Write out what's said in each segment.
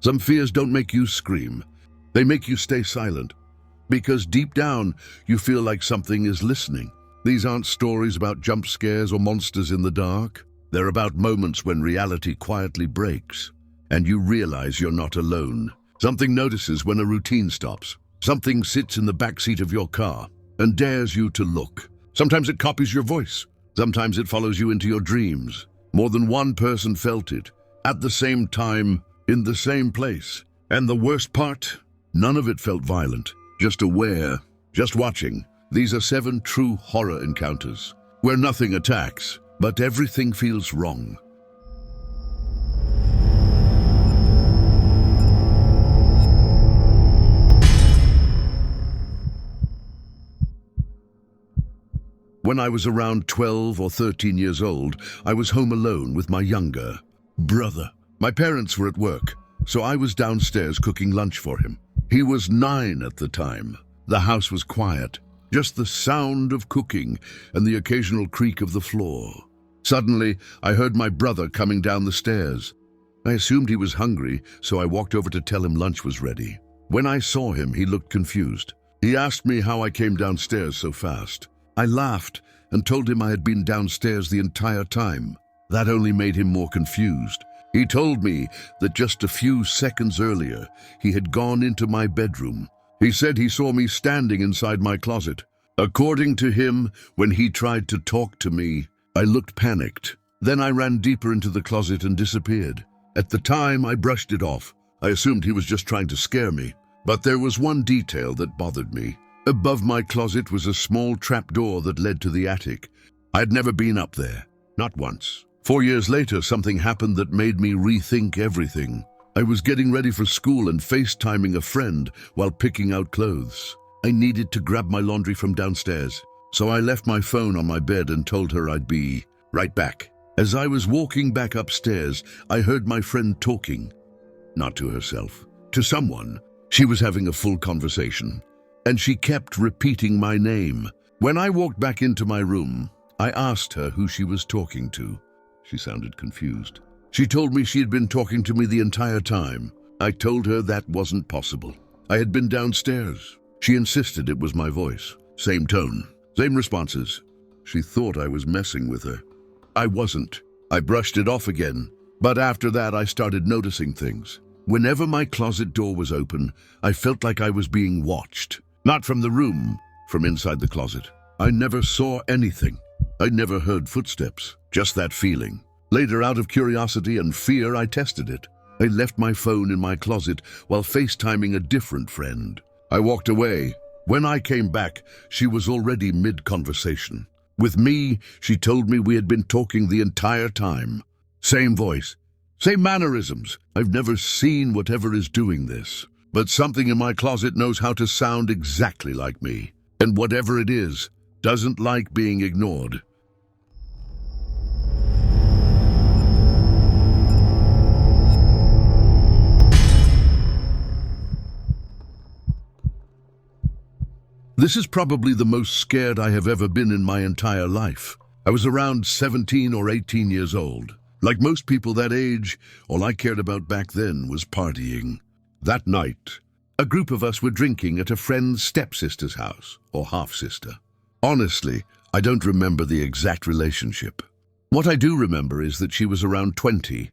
Some fears don't make you scream. They make you stay silent. Because deep down, you feel like something is listening. These aren't stories about jump scares or monsters in the dark. They're about moments when reality quietly breaks, and you realize you're not alone. Something notices when a routine stops. Something sits in the backseat of your car and dares you to look. Sometimes it copies your voice. Sometimes it follows you into your dreams. More than one person felt it, at the same time, in the same place. And the worst part? None of it felt violent. Just aware, just watching. These are 7 true horror encounters, where nothing attacks, but everything feels wrong. When I was around 12 or 13 years old, I was home alone with my younger brother. My parents were at work, so I was downstairs cooking lunch for him. He was 9 at the time. The house was quiet, just the sound of cooking and the occasional creak of the floor. Suddenly, I heard my brother coming down the stairs. I assumed he was hungry, so I walked over to tell him lunch was ready. When I saw him, he looked confused. He asked me how I came downstairs so fast. I laughed and told him I had been downstairs the entire time. That only made him more confused. He told me that just a few seconds earlier, he had gone into my bedroom. He said he saw me standing inside my closet. According to him, when he tried to talk to me, I looked panicked. Then I ran deeper into the closet and disappeared. At the time, I brushed it off. I assumed he was just trying to scare me. But there was one detail that bothered me. Above my closet was a small trapdoor that led to the attic. I had never been up there, not once. 4 years later, something happened that made me rethink everything. I was getting ready for school and FaceTiming a friend while picking out clothes. I needed to grab my laundry from downstairs, so I left my phone on my bed and told her I'd be right back. As I was walking back upstairs, I heard my friend talking. Not to herself, to someone. She was having a full conversation, and she kept repeating my name. When I walked back into my room, I asked her who she was talking to. She sounded confused. She told me she had been talking to me the entire time. I told her that wasn't possible. I had been downstairs. She insisted it was my voice. Same tone, same responses. She thought I was messing with her. I wasn't. I brushed it off again. But after that, I started noticing things. Whenever my closet door was open, I felt like I was being watched. Not from the room, from inside the closet. I never saw anything. I never heard footsteps, just that feeling. Later, out of curiosity and fear, I tested it. I left my phone in my closet while FaceTiming a different friend. I walked away. When I came back, she was already mid-conversation. With me, she told me we had been talking the entire time. Same voice, same mannerisms. I've never seen whatever is doing this, but something in my closet knows how to sound exactly like me. And whatever it is, doesn't like being ignored. This is probably the most scared I have ever been in my entire life. I was around 17 or 18 years old. Like most people that age, all I cared about back then was partying. That night, a group of us were drinking at a friend's stepsister's house, or half-sister. Honestly, I don't remember the exact relationship. What I do remember is that she was around 20,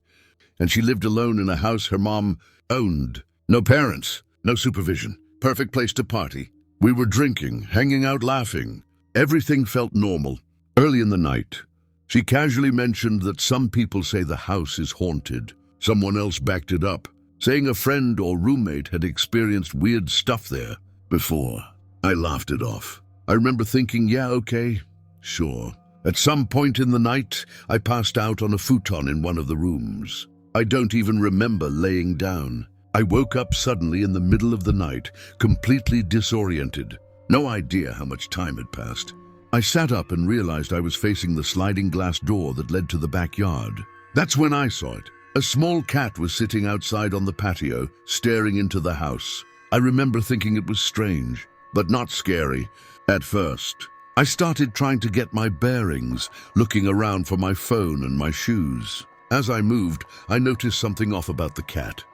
and she lived alone in a house her mom owned. No parents, no supervision, perfect place to party. We were drinking, hanging out, laughing. Everything felt normal. Early in the night, she casually mentioned that some people say the house is haunted. Someone else backed it up, saying a friend or roommate had experienced weird stuff there before. I laughed it off. I remember thinking, yeah, okay, sure. At some point in the night, I passed out on a futon in one of the rooms. I don't even remember laying down. I woke up suddenly in the middle of the night, completely disoriented. No idea how much time had passed. I sat up and realized I was facing the sliding glass door that led to the backyard. That's when I saw it. A small cat was sitting outside on the patio, staring into the house. I remember thinking it was strange, but not scary at first. I started trying to get my bearings, looking around for my phone and my shoes. As I moved, I noticed something off about the cat.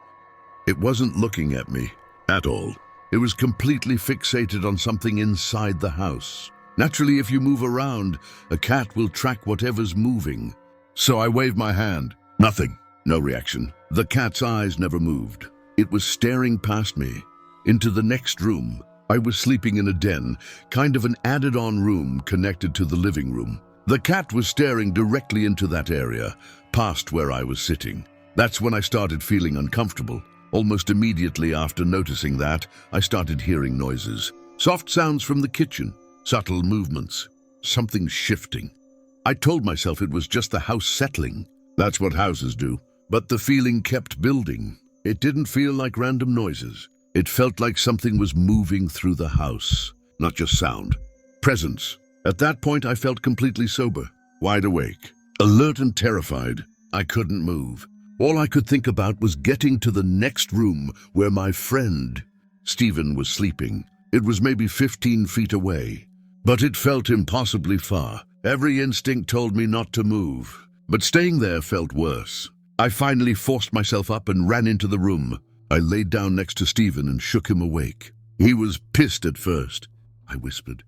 It wasn't looking at me at all. It was completely fixated on something inside the house. Naturally, if you move around, a cat will track whatever's moving. So I waved my hand. Nothing. No reaction. The cat's eyes never moved. It was staring past me, into the next room. I was sleeping in a den, kind of an added-on room connected to the living room. The cat was staring directly into that area, past where I was sitting. That's when I started feeling uncomfortable. Almost immediately after noticing that, I started hearing noises. Soft sounds from the kitchen, subtle movements, something shifting. I told myself it was just the house settling. That's what houses do. But the feeling kept building. It didn't feel like random noises. It felt like something was moving through the house. Not just sound. Presence. At that point, I felt completely sober, wide awake, alert and terrified. I couldn't move. All I could think about was getting to the next room where my friend, Stephen, was sleeping. It was maybe 15 feet away, but it felt impossibly far. Every instinct told me not to move, but staying there felt worse. I finally forced myself up and ran into the room. I laid down next to Stephen and shook him awake. He was pissed at first. I whispered,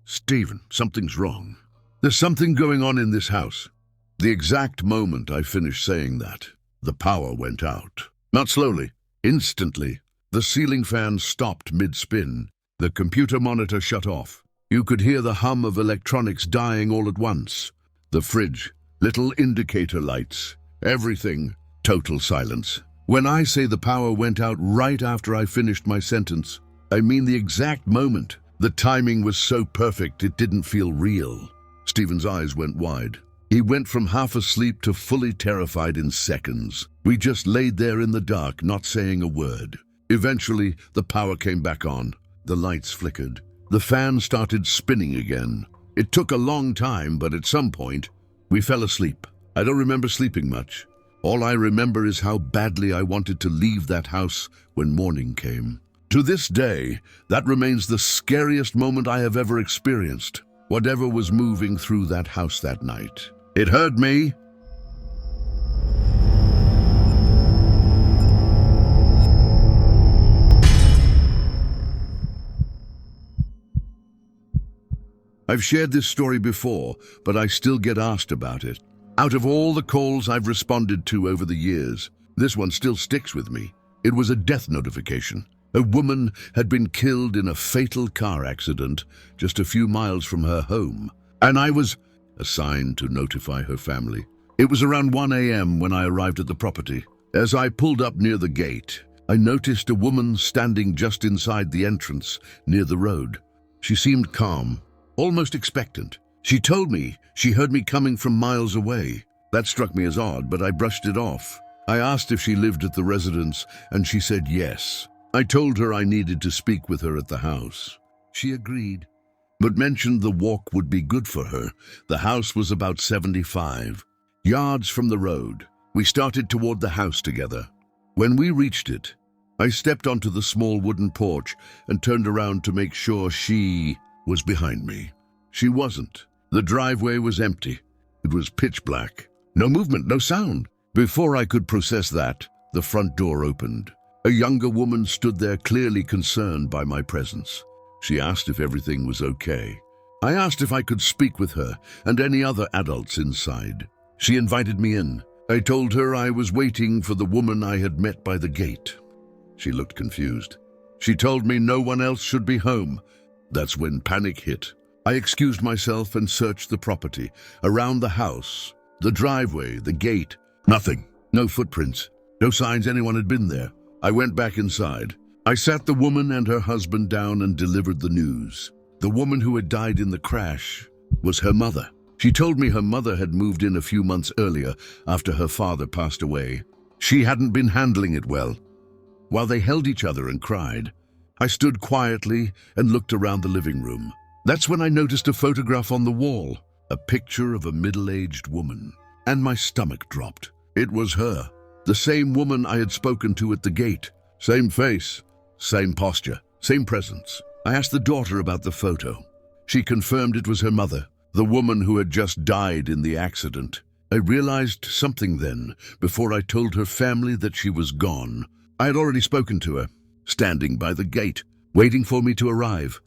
"Stephen, something's wrong. There's something going on in this house." The exact moment I finished saying that, the power went out. Not slowly, instantly. The ceiling fan stopped mid-spin. The computer monitor shut off. You could hear the hum of electronics dying all at once. The fridge, little indicator lights, everything, total silence. When I say the power went out right after I finished my sentence, I mean the exact moment. The timing was so perfect it didn't feel real. Stephen's eyes went wide. He went from half asleep to fully terrified in seconds. We just laid there in the dark, not saying a word. Eventually, the power came back on. The lights flickered. The fan started spinning again. It took a long time, but at some point, we fell asleep. I don't remember sleeping much. All I remember is how badly I wanted to leave that house when morning came. To this day, that remains the scariest moment I have ever experienced. Whatever was moving through that house that night. It heard me. I've shared this story before, but I still get asked about it. Out of all the calls I've responded to over the years, this one still sticks with me. It was a death notification. A woman had been killed in a fatal car accident just a few miles from her home, and I was assigned to notify her family. It was around 1 a.m. when I arrived at the property. As I pulled up near the gate, I noticed a woman standing just inside the entrance near the road. She seemed calm, almost expectant. She told me she heard me coming from miles away. That struck me as odd, but I brushed it off. I asked if she lived at the residence, and she said yes. I told her I needed to speak with her at the house. She agreed, but mentioned the walk would be good for her. The house was about 75 yards from the road. We started toward the house together. When we reached it, I stepped onto the small wooden porch and turned around to make sure she was behind me. She wasn't. The driveway was empty. It was pitch black. No movement, no sound. Before I could process that, the front door opened. A younger woman stood there, clearly concerned by my presence. She asked if everything was okay. I asked if I could speak with her and any other adults inside. She invited me in. I told her I was waiting for the woman I had met by the gate. She looked confused. She told me no one else should be home. That's when panic hit. I excused myself and searched the property, around the house, the driveway, the gate. Nothing. No footprints. No signs anyone had been there. I went back inside. I sat the woman and her husband down and delivered the news. The woman who had died in the crash was her mother. She told me her mother had moved in a few months earlier after her father passed away. She hadn't been handling it well. While they held each other and cried, I stood quietly and looked around the living room. That's when I noticed a photograph on the wall, a picture of a middle-aged woman, and my stomach dropped. It was her, the same woman I had spoken to at the gate. Same face, same posture, same presence. I asked the daughter about the photo. She confirmed it was her mother, the woman who had just died in the accident. I realized something then, before I told her family that she was gone. I had already spoken to her, standing by the gate, waiting for me to arrive.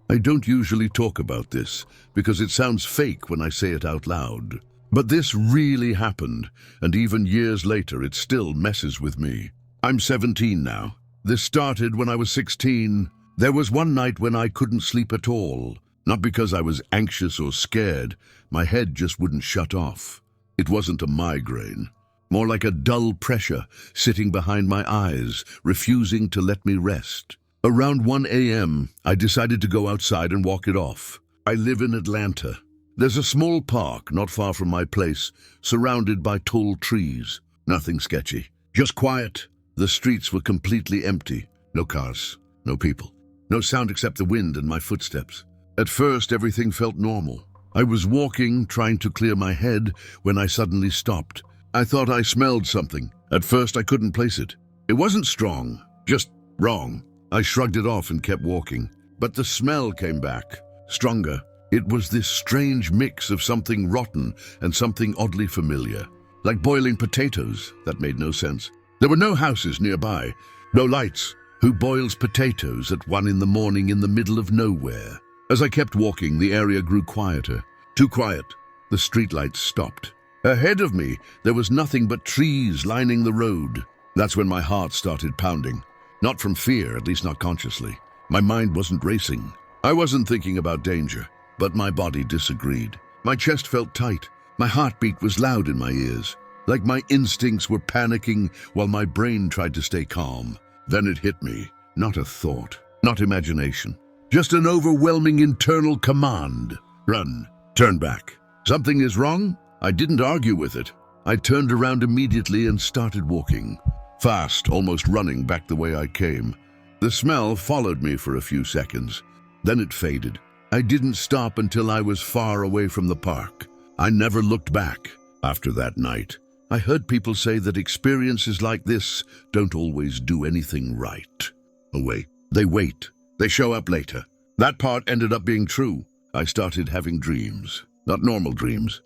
I don't usually talk about this because it sounds fake when I say it out loud. But this really happened, and even years later it still messes with me. I'm 17 now. This started when I was 16. There was one night when I couldn't sleep at all. Not because I was anxious or scared. My head just wouldn't shut off. It wasn't a migraine. More like a dull pressure sitting behind my eyes, refusing to let me rest. Around 1 a.m., I decided to go outside and walk it off. I live in Atlanta. There's a small park not far from my place, surrounded by tall trees. Nothing sketchy, just quiet. The streets were completely empty. No cars, no people. No sound except the wind and my footsteps. At first, everything felt normal. I was walking, trying to clear my head, when I suddenly stopped. I thought I smelled something. At first, I couldn't place it. It wasn't strong, just wrong. I shrugged it off and kept walking. But the smell came back, stronger. It was this strange mix of something rotten and something oddly familiar. Like boiling potatoes. That made no sense. There were no houses nearby, no lights. Who boils potatoes at 1 in the morning in the middle of nowhere? As I kept walking, the area grew quieter. Too quiet. The streetlights stopped. Ahead of me, there was nothing but trees lining the road. That's when my heart started pounding. Not from fear, at least not consciously. My mind wasn't racing. I wasn't thinking about danger, but my body disagreed. My chest felt tight. My heartbeat was loud in my ears, like my instincts were panicking while my brain tried to stay calm. Then it hit me. Not a thought, not imagination. Just an overwhelming internal command. Run. Turn back. Something is wrong? I didn't argue with it. I turned around immediately and started walking. Fast, almost running back the way I came. The smell followed me for a few seconds. Then it faded. I didn't stop until I was far away from the park. I never looked back after that night. I heard people say that experiences like this don't always do anything right. Oh wait, they wait. They show up later. That part ended up being true. I started having dreams. Not normal dreams.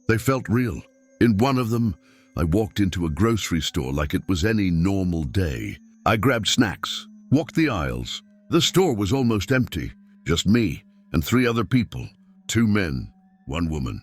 They felt real. In one of them, I walked into a grocery store like it was any normal day. I grabbed snacks, walked the aisles. The store was almost empty. Just me and 3 other people. 2 men, 1 woman.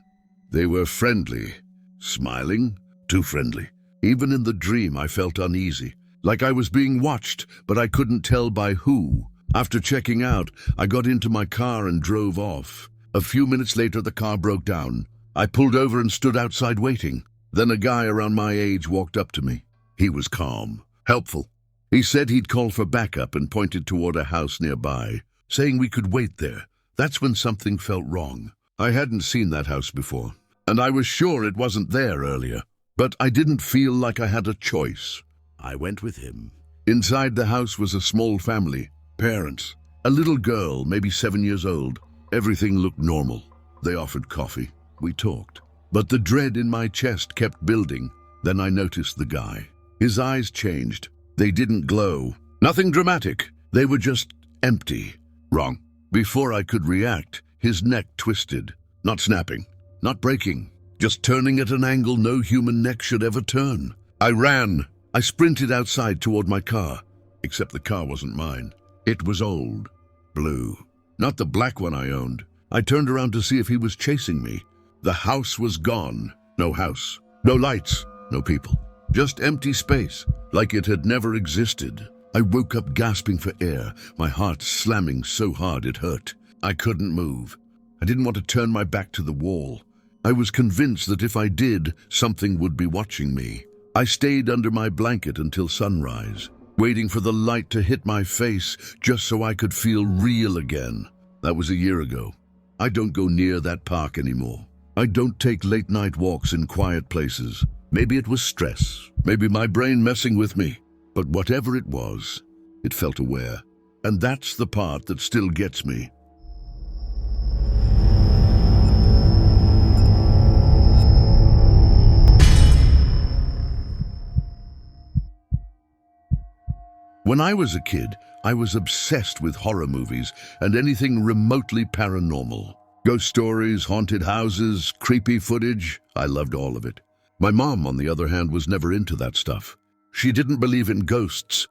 They were friendly, smiling, too friendly. Even in the dream, I felt uneasy, like I was being watched, but I couldn't tell by who. After checking out, I got into my car and drove off. A few minutes later, the car broke down. I pulled over and stood outside waiting. Then a guy around my age walked up to me. He was calm, helpful. He said he'd call for backup and pointed toward a house nearby, saying we could wait there. That's when something felt wrong. I hadn't seen that house before, and I was sure it wasn't there earlier. But I didn't feel like I had a choice. I went with him. Inside the house was a small family, parents, a little girl, maybe 7 years old. Everything looked normal. They offered coffee. We talked. But the dread in my chest kept building. Then I noticed the guy. His eyes changed. They didn't glow. Nothing dramatic. They were just empty. Wrong. Before I could react, his neck twisted. Not snapping. Not breaking. Just turning at an angle no human neck should ever turn. I ran. I sprinted outside toward my car. Except the car wasn't mine. It was old. Blue. Not the black one I owned. I turned around to see if he was chasing me. The house was gone. No house. No lights. No people. Just empty space, like it had never existed. I woke up gasping for air, my heart slamming so hard it hurt. I couldn't move. I didn't want to turn my back to the wall. I was convinced that if I did, something would be watching me. I stayed under my blanket until sunrise, waiting for the light to hit my face just so I could feel real again. That was a year ago. I don't go near that park anymore. I don't take late-night walks in quiet places. Maybe it was stress, maybe my brain messing with me. But whatever it was, it felt aware. And that's the part that still gets me. When I was a kid, I was obsessed with horror movies and anything remotely paranormal. Ghost stories, haunted houses, creepy footage, I loved all of it. My mom, on the other hand, was never into that stuff. She didn't believe in ghosts,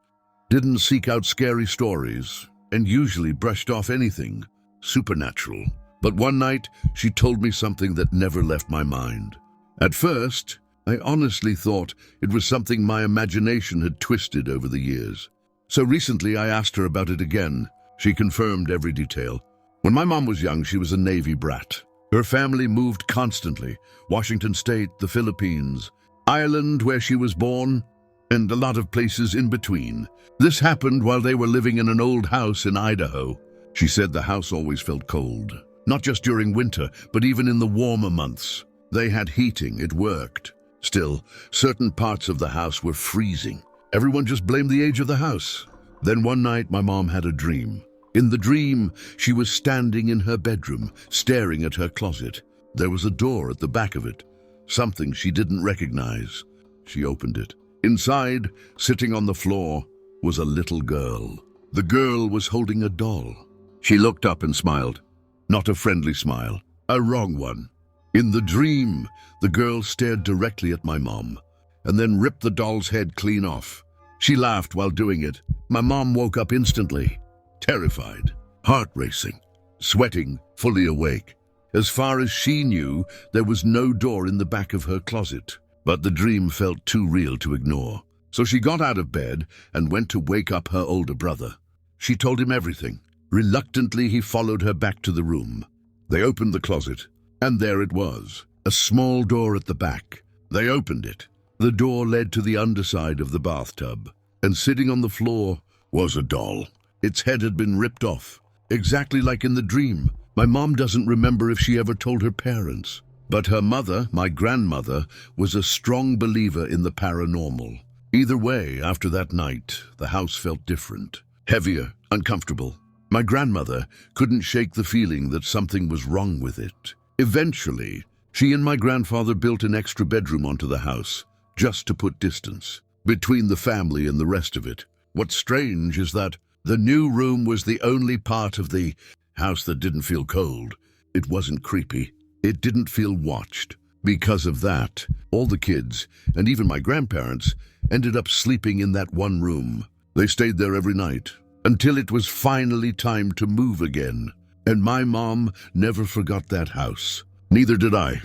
didn't seek out scary stories, and usually brushed off anything supernatural. But one night, she told me something that never left my mind. At first, I honestly thought it was something my imagination had twisted over the years. So recently, I asked her about it again. She confirmed every detail. When my mom was young, she was a Navy brat. Her family moved constantly. Washington State, the Philippines, Ireland, where she was born, and a lot of places in between. This happened while they were living in an old house in Idaho. She said the house always felt cold, not just during winter, but even in the warmer months. They had heating, it worked. Still, certain parts of the house were freezing. Everyone just blamed the age of the house. Then one night, my mom had a dream. In the dream, she was standing in her bedroom, staring at her closet. There was a door at the back of it, something she didn't recognize. She opened it. Inside, sitting on the floor, was a little girl. The girl was holding a doll. She looked up and smiled. Not a friendly smile, a wrong one. In the dream, the girl stared directly at my mom, and then ripped the doll's head clean off. She laughed while doing it. My mom woke up instantly, terrified, heart racing, sweating, fully awake. As far as she knew, there was no door in the back of her closet, but the dream felt too real to ignore. So she got out of bed and went to wake up her older brother. She told him everything. Reluctantly, he followed her back to the room. They opened the closet, and there it was, a small door at the back. They opened it. The door led to the underside of the bathtub, and sitting on the floor was a doll. Its head had been ripped off, exactly like in the dream. My mom doesn't remember if she ever told her parents, but her mother, my grandmother, was a strong believer in the paranormal. Either way, after that night, the house felt different, heavier, uncomfortable. My grandmother couldn't shake the feeling that something was wrong with it. Eventually, she and my grandfather built an extra bedroom onto the house, just to put distance between the family and the rest of it. What's strange is that the new room was the only part of the house that didn't feel cold. It wasn't creepy. It didn't feel watched. Because of that, all the kids, and even my grandparents, ended up sleeping in that one room. They stayed there every night, until it was finally time to move again. And my mom never forgot that house. Neither did I.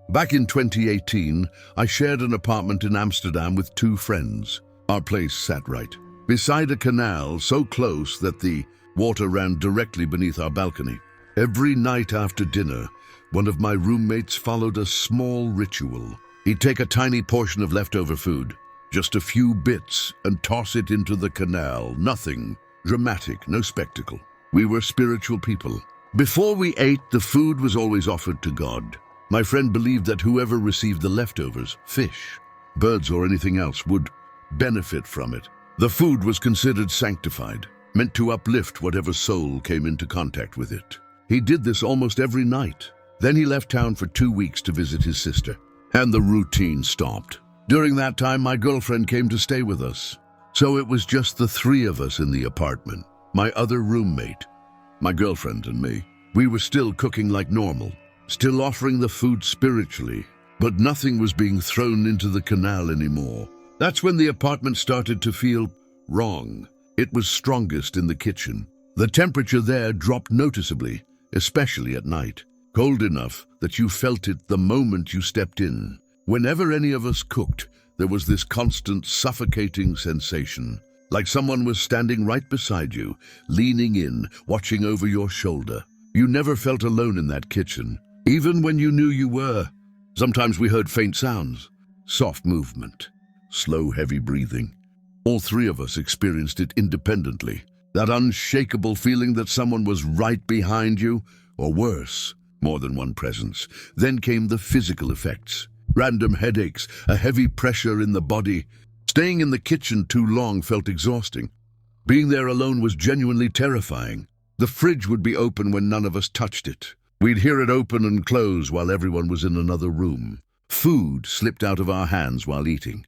Back in 2018, I shared an apartment in Amsterdam with two friends. Our place sat right beside a canal, so close that the water ran directly beneath our balcony. Every night after dinner, one of my roommates followed a small ritual. He'd take a tiny portion of leftover food, just a few bits, and toss it into the canal. Nothing dramatic, no spectacle. We were spiritual people. Before we ate, the food was always offered to God. My friend believed that whoever received the leftovers, fish, birds, or anything else, would benefit from it. The food was considered sanctified, meant to uplift whatever soul came into contact with it. He did this almost every night. Then he left town for 2 weeks to visit his sister, and the routine stopped. During that time, my girlfriend came to stay with us. So it was just the three of us in the apartment. My other roommate, my girlfriend, and me. We were still cooking like normal, still offering the food spiritually, but nothing was being thrown into the canal anymore. That's when the apartment started to feel wrong. It was strongest in the kitchen. The temperature there dropped noticeably, especially at night. Cold enough that you felt it the moment you stepped in. Whenever any of us cooked, there was this constant suffocating sensation, like someone was standing right beside you, leaning in, watching over your shoulder. You never felt alone in that kitchen, even when you knew you were. Sometimes we heard faint sounds, soft movement, slow, heavy breathing. All three of us experienced it independently. That unshakable feeling that someone was right behind you, or worse, more than one presence. Then came the physical effects. Random headaches, a heavy pressure in the body. Staying in the kitchen too long felt exhausting. Being there alone was genuinely terrifying. The fridge would be open when none of us touched it. We'd hear it open and close while everyone was in another room. Food slipped out of our hands while eating.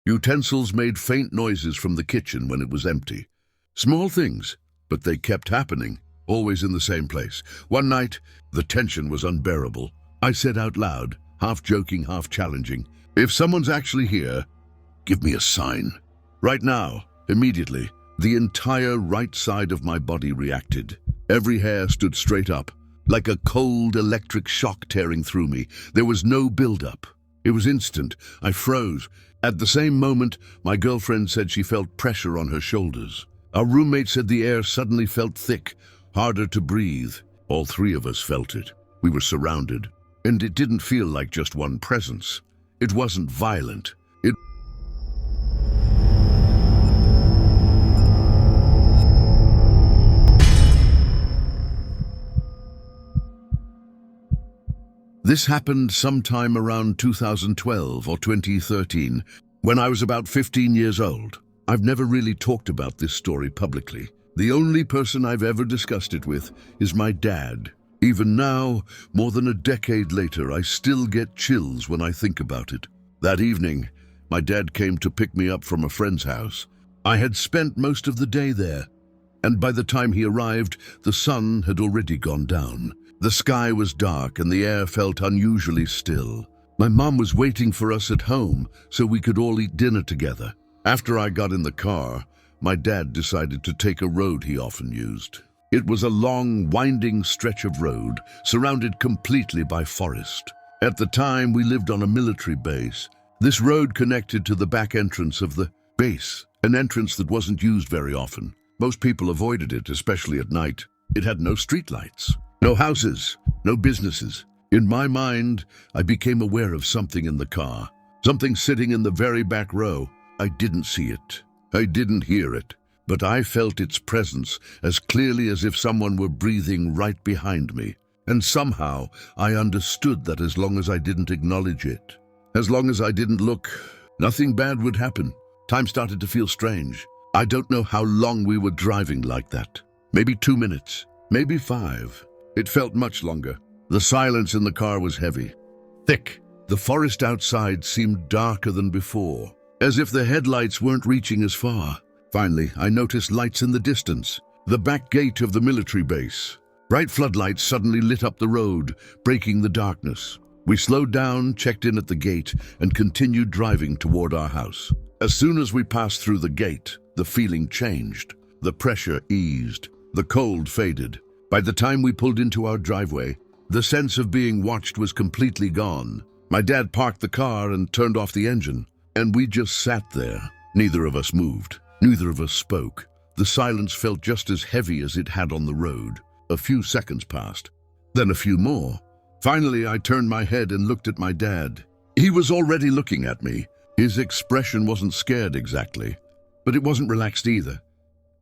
Utensils made faint noises from the kitchen when it was empty. Small things, but they kept happening, always in the same place. One night, the tension was unbearable. I said out loud, half joking, half challenging, "If someone's actually here, give me a sign." Right now, immediately, the entire right side of my body reacted. Every hair stood straight up, like a cold electric shock tearing through me. There was no build-up. It was instant. I froze. At the same moment, my girlfriend said she felt pressure on her shoulders. Our roommate said the air suddenly felt thick, harder to breathe. All three of us felt it. We were surrounded. And it didn't feel like just one presence. It wasn't violent. This happened sometime around 2012 or 2013, when I was about 15 years old. I've never really talked about this story publicly. The only person I've ever discussed it with is my dad. Even now, more than a decade later, I still get chills when I think about it. That evening, my dad came to pick me up from a friend's house. I had spent most of the day there, and by the time he arrived, the sun had already gone down. The sky was dark and the air felt unusually still. My mom was waiting for us at home so we could all eat dinner together. After I got in the car, my dad decided to take a road he often used. It was a long, winding stretch of road, surrounded completely by forest. At the time, we lived on a military base. This road connected to the back entrance of the base, an entrance that wasn't used very often. Most people avoided it, especially at night. It had no streetlights. No houses, no businesses. In my mind, I became aware of something in the car. Something sitting in the very back row. I didn't see it. I didn't hear it. But I felt its presence as clearly as if someone were breathing right behind me. And somehow, I understood that as long as I didn't acknowledge it, as long as I didn't look, nothing bad would happen. Time started to feel strange. I don't know how long we were driving like that. Maybe 2 minutes, maybe 5. It felt much longer. The silence in the car was heavy, thick. The forest outside seemed darker than before, as if the headlights weren't reaching as far. Finally, I noticed lights in the distance, the back gate of the military base. Bright floodlights suddenly lit up the road, breaking the darkness. We slowed down, checked in at the gate, and continued driving toward our house. As soon as we passed through the gate, the feeling changed. The pressure eased. The cold faded. By the time we pulled into our driveway, the sense of being watched was completely gone. My dad parked the car and turned off the engine, and we just sat there. Neither of us moved. Neither of us spoke. The silence felt just as heavy as it had on the road. A few seconds passed, then a few more. Finally, I turned my head and looked at my dad. He was already looking at me. His expression wasn't scared exactly, but it wasn't relaxed either.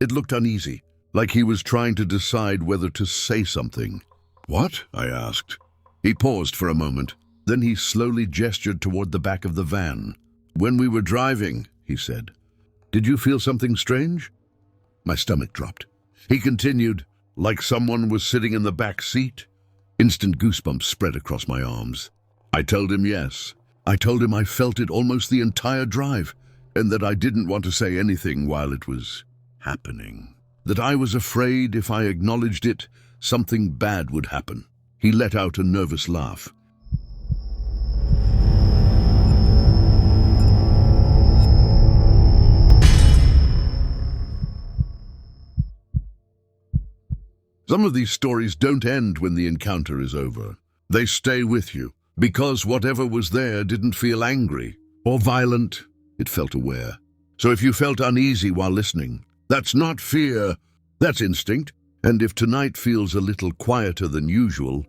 It looked uneasy, like he was trying to decide whether to say something. "What?" I asked. He paused for a moment. Then he slowly gestured toward the back of the van. "When we were driving," he said, "did you feel something strange?" My stomach dropped. He continued, "Like someone was sitting in the back seat?" Instant goosebumps spread across my arms. I told him yes. I told him I felt it almost the entire drive, and that I didn't want to say anything while it was happening. That I was afraid if I acknowledged it, something bad would happen. He let out a nervous laugh. Some of these stories don't end when the encounter is over. They stay with you, because whatever was there didn't feel angry or violent. It felt aware. So if you felt uneasy while listening, that's not fear, that's instinct. And if tonight feels a little quieter than usual,